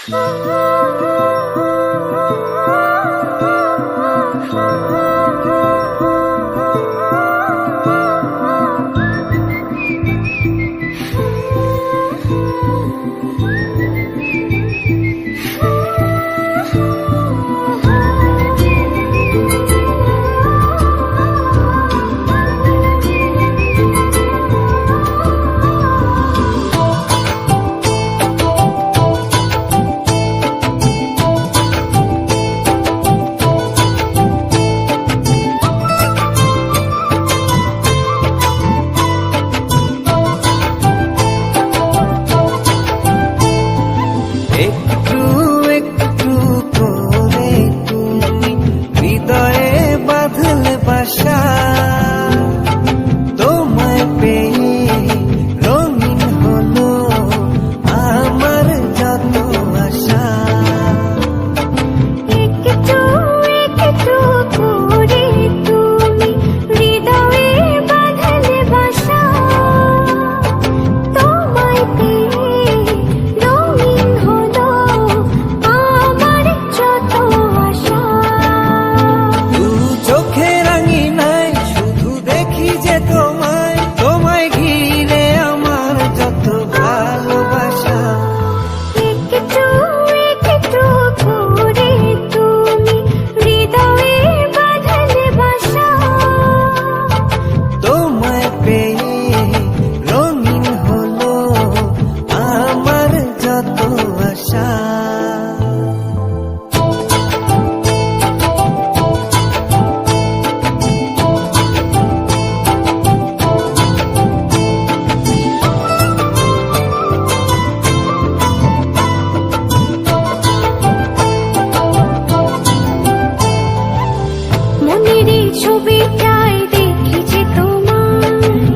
একটু একটু করে তুমি হৃদয়ে বাঁধলে বাসা, তোমায় পেয়ে রঙিন হলো আমার যত আশা। একটু একটু করে তুমি হৃদয়ে বাঁধলে বাসা, তোমায় পেয়ে রঙিন হলো আমার যত আশা। দু চোখে রাঙিনায় শুধু দেখি যে তোমায়, তোমায় ঘিরে আমার যত ভালোবাসা। একটু একটু করে তুমি হৃদয়ে বাঁধলে বাসা, তোমায় পেয়ে রঙিন হলো আমার যত আশা। মনেরই ছবিটায় দেখেছি তোমায়,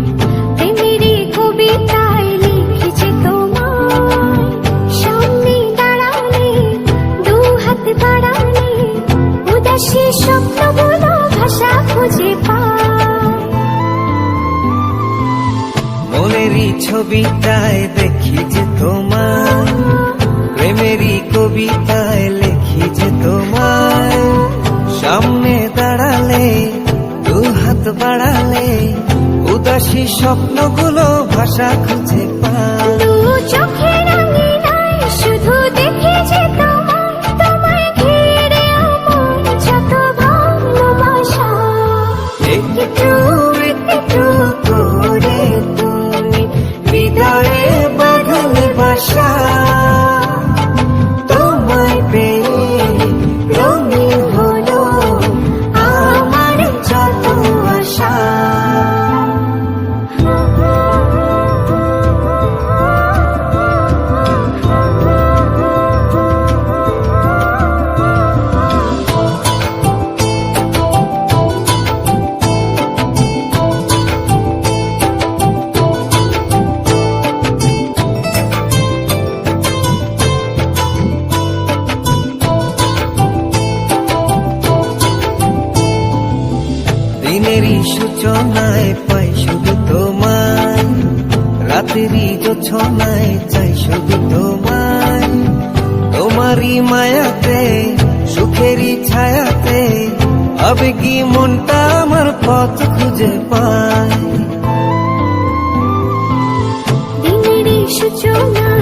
প্রেমেরই কবিতায় লিখেছি তোমায়। সামনে দাঁড়ালে দু হাত বাড়ালে উদাসী স্বপ্নগুলো ভাষা খুঁজে পায়। মনেরই ছবিটায় দেখি যে তোমায়, প্রেমেরই কবিতায় লিখি যে তোমায়। সামনে দাঁড়ালে দু হাত বাড়ালে উদাসী স্বপ্নগুলো ভাষা খুঁজে পায়। দু চোখে রাঙিনায় শুধু দেখি যে তোমায়, তোমায় ঘিরে আমার যত ভালোবাসা। একটু একটু করে তুমি হৃদয়ে বাঁধলে বাসা, তোমায় পেয়ে রঙিন হলো আমার যত আশা। দিনেরই সূচনায় পাই শুধু তোমায়, রাতেরই জোছনায় চাই শুধু তোমায়। তোমারই মায়াতে সুখেরই ছায়াতে আবেগী মনটা আমার পথ খুঁজে পায়। দিনেরই সূচনায়